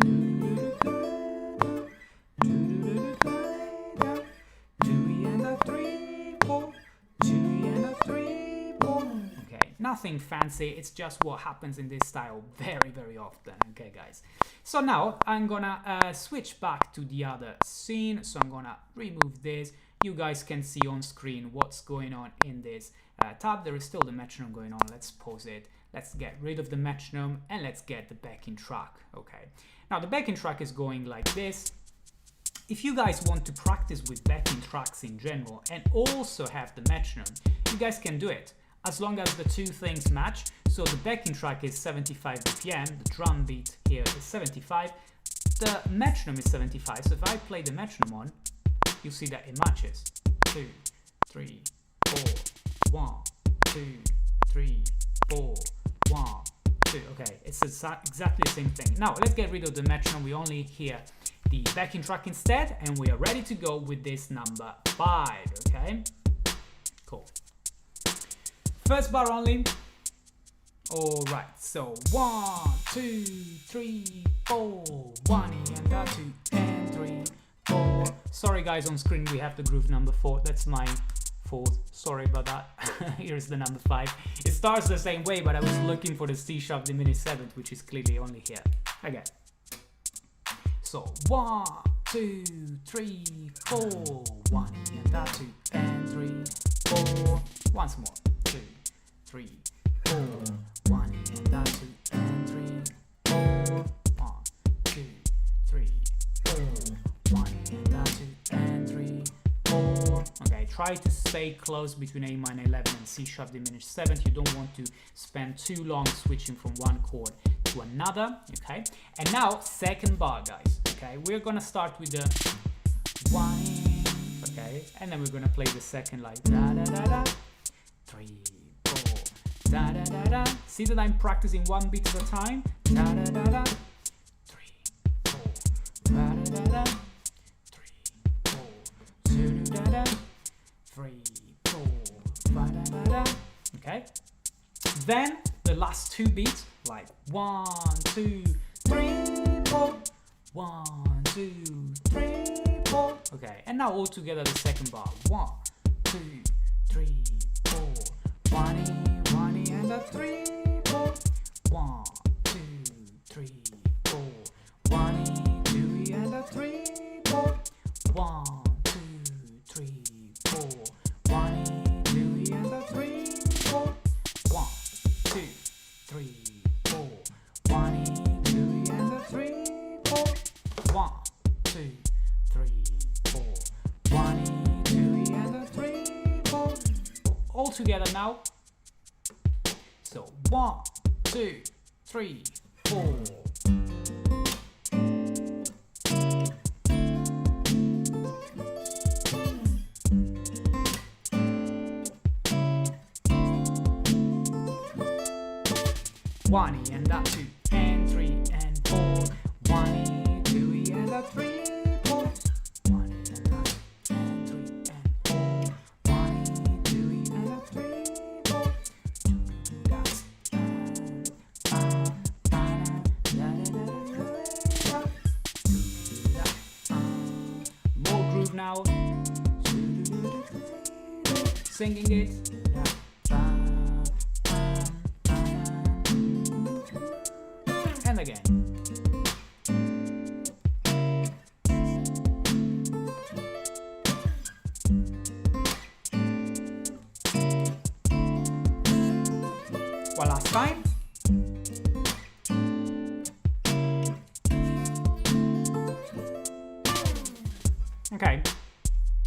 3, 4, 2 and a 3, 4. Okay, nothing fancy, it's just what happens in this style very, very often. Okay, guys. So now I'm gonna switch back to the other scene. So I'm gonna remove this. You guys can see on screen what's going on in this tab. There is still the metronome going on. Let's pause it. Let's get rid of the metronome and let's get the backing track. Okay. Now the backing track is going like this. If you guys want to practice with backing tracks in general and also have the metronome, you guys can do it as long as the two things match. So the backing track is 75 BPM, the drum beat here is 75, the metronome is 75. So if I play the metronome on, you'll see that it matches. 2, 3, 4, 1, 2, 3, 4, 1, 2. Okay, it's exactly the same thing. Now let's get rid of the metronome. We only hear the backing track instead, and we are ready to go with this number 5. Okay, cool. First bar only. All right, so 1, 2, 3, 4, 1 and a 2 and 3, 4. Sorry guys, on screen we have the groove number 4. That's my fault. Sorry about that. Here's the number 5. It starts the same way, but I was looking for the C sharp diminished 7th, which is clearly only here. Again. So 1, 2, 3, 4, 1 and a 2 and 3, 4. Once more. 2, 3, 4, 1 and a 2 and 3, 4. 1, 2, 3, 4, 1 and a 2 and 3, 4. Okay, try to stay close between A minor 11 and C sharp diminished 7th. You don't want to spend too long switching from one chord to another. Okay, and now second bar, guys. Okay, we're gonna start with the 1. Okay, and then we're gonna play the second like da da da da, 3, 4, da da da da. See that I'm practicing one beat at a time. Da da da da, 3, 4, da da da da, 3, 3, 4, ba-da-da-da. Okay. Then the last two beats, like 1, 2, 3, 4. 1, 2, 3, 4. Okay, and now all together the second bar. 1, 2, 3, 4. 1 E, 1 E, and a 3, 4. 1, 2, 3, 4. 1 E, 2 E, and a 3, 4. 1, 2, 3, 4. 1 E, 2 E, and a 3, 4. 1, 2, 3, 4. 1 E, 2 E, and a 3, 4. 1, 2, 3, 4. 1 E, 2 E, and a 3, 4. All together now. So 1, 2, 3, 4. One E and a 2 and 3 and 4. 1 E, 2 E and a 3, 4. 1 E and a 2 and 3 and 4. 1 E, 2 E and a 3, 4. That's more groove now. Singing it. And again. One last time. Okay,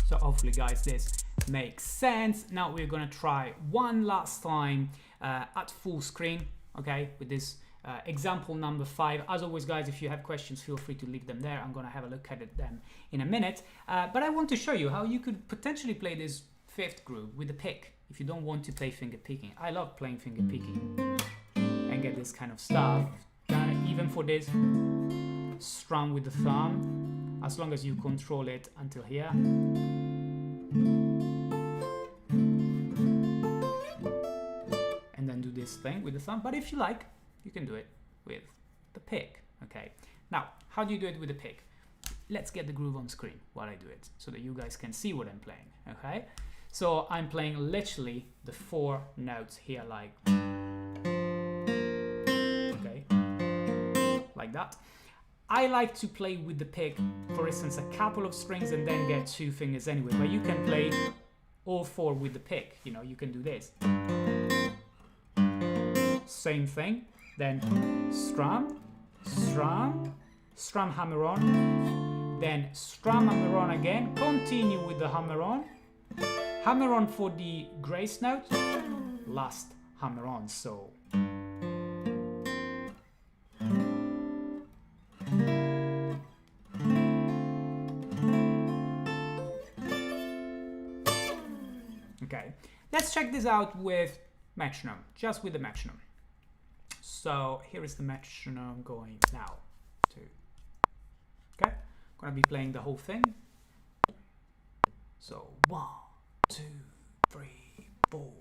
so hopefully guys this makes sense. Now we're gonna try one last time at full screen, okay, with this example number 5. As always guys, if you have questions, feel free to leave them there. I'm gonna have a look at them in a minute, but I want to show you how you could potentially play this fifth groove with the pick if you don't want to play finger picking. I love playing finger picking and get this kind of stuff. Even for this, strum with the thumb, as long as you control it until here. And then do this thing with the thumb, but if you like, you can do it with the pick. Okay, now how do you do it with the pick? Let's get the groove on screen while I do it so that you guys can see what I'm playing. Okay, so I'm playing literally the 4 notes here, like okay, like that. I like to play with the pick, for instance, a couple of strings and then get 2 fingers anyway, but you can play all 4 with the pick. You know, you can do this. Same thing. Then strum, strum, strum, hammer on, then strum, hammer on again, continue with the hammer on for the grace note, last hammer on. So okay, let's check this out with metronome, just with the metronome. So here is the metronome going now. 2. Okay, I'm gonna be playing the whole thing. So 1, 2, 3, 4.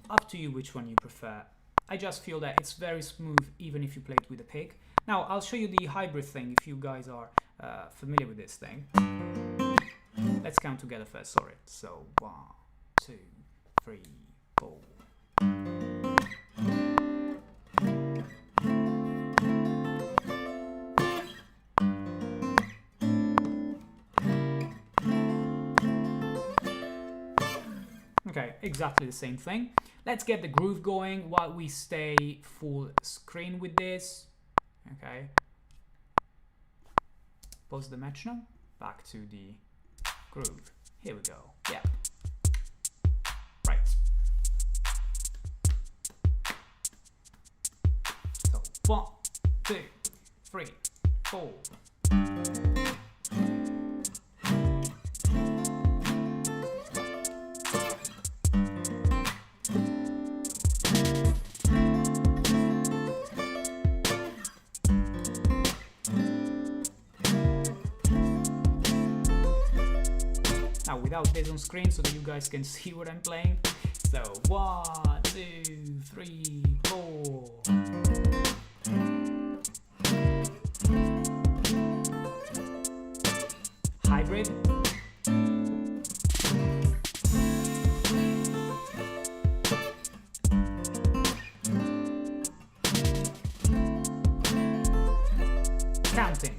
Up to you which one you prefer. I just feel that it's very smooth even if you play it with a pick. Now I'll show you the hybrid thing if you guys are familiar with this thing. Let's count together first, sorry. So 1, 2, 3, 4. Okay, exactly the same thing. Let's get the groove going while we stay full screen with this. Okay. Pause the metronome. Back to the groove. Here we go. Yeah. Right. So 1, 2, 3, 4. without this on screen so that you guys can see what I'm playing. So 1, 2, 3, 4. Hybrid. Counting.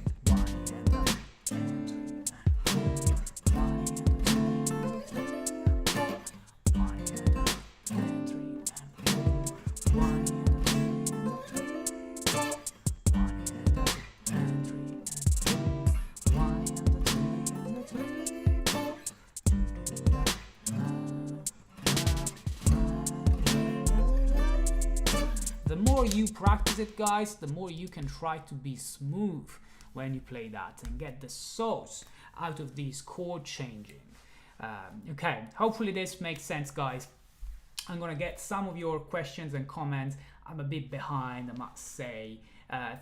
The more you practice it, guys, the more you can try to be smooth when you play that and get the sauce out of these chord changing. Okay, hopefully this makes sense, guys. I'm gonna get some of your questions and comments. I'm a bit behind, I must say.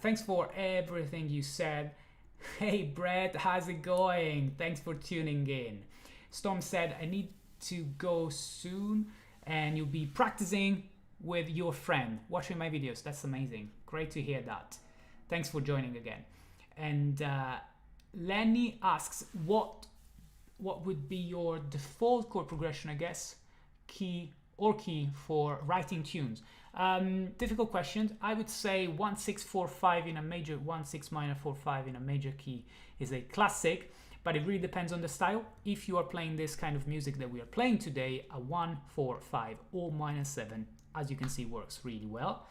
Thanks for everything you said. Hey Brett, how's it going? Thanks for tuning in. Storm said, I need to go soon, and you'll be practicing with your friend, watching my videos. That's amazing. Great to hear that. Thanks for joining again. And Lenny asks, what would be your default chord progression, I guess, key for writing tunes? Difficult question. I would say 1 6 4 5 in a major, 1 6 minor 4 5 in a major key is a classic, but it really depends on the style. If you are playing this kind of music that we are playing today, a 1 4 5 or minor 7, as you can see, works really well.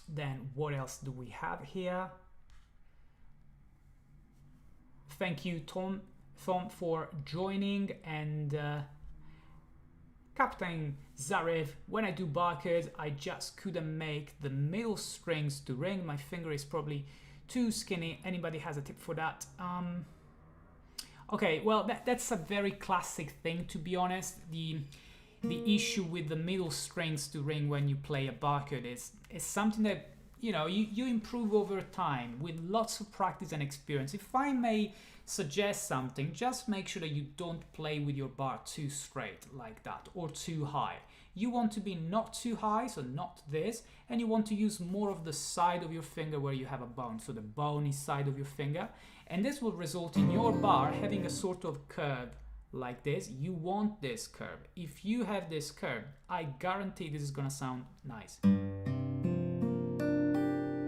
Then what else do we have here? Thank you, Tom, for joining. And Captain Zarev, when I do bar chords, I just couldn't make the middle strings to ring. My finger is probably too skinny. Anybody has a tip for that? Okay, well, that's a very classic thing, to be honest. The issue with the middle strings to ring when you play a bar chord is something that, you know, you improve over time with lots of practice and experience. If I may suggest something, just make sure that you don't play with your bar too straight like that or too high. You want to be not too high, so not this, and you want to use more of the side of your finger where you have a bone, so the bony side of your finger, and this will result in your bar having a sort of curve like this. You want this curve. If you have this curve, I guarantee this is gonna sound nice.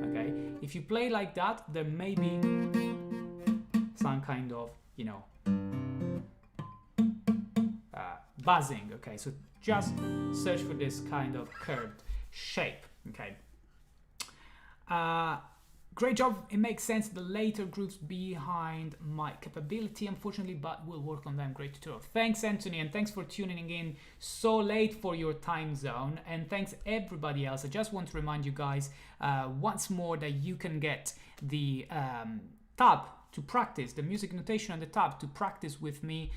Okay, if you play like that, there may be some kind of, you know, buzzing. Okay, so just search for this kind of curved shape. Okay, great job. It makes sense. The later groups behind my capability, unfortunately, but we'll work on them. Great tutorial. Thanks, Anthony, and thanks for tuning in so late for your time zone. And thanks everybody else. I just want to remind you guys once more that you can get the tab to practice, the music notation on the tab to practice with me.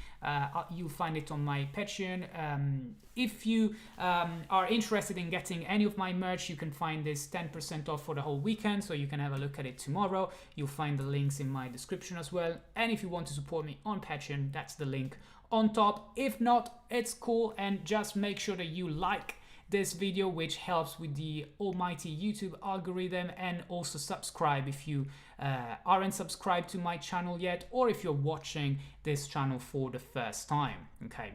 You'll find it on my Patreon. If you are interested in getting any of my merch, you can find this 10% off for the whole weekend, so you can have a look at it tomorrow. You'll find the links in my description as well. And if you want to support me on Patreon, that's the link on top. If not, it's cool, and just make sure that you like this video, which helps with the almighty YouTube algorithm, and also subscribe if you aren't subscribed to my channel yet, or if you're watching this channel for the first time. Okay,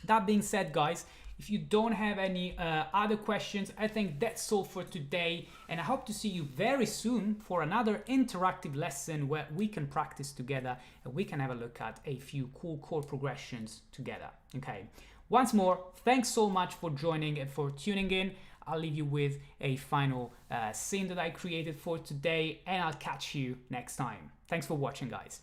that being said, guys, if you don't have any other questions, I think that's all for today, and I hope to see you very soon for another interactive lesson where we can practice together and we can have a look at a few cool chord progressions together. Okay, once more, thanks so much for joining and for tuning in. I'll leave you with a final scene that I created for today, and I'll catch you next time. Thanks for watching, guys.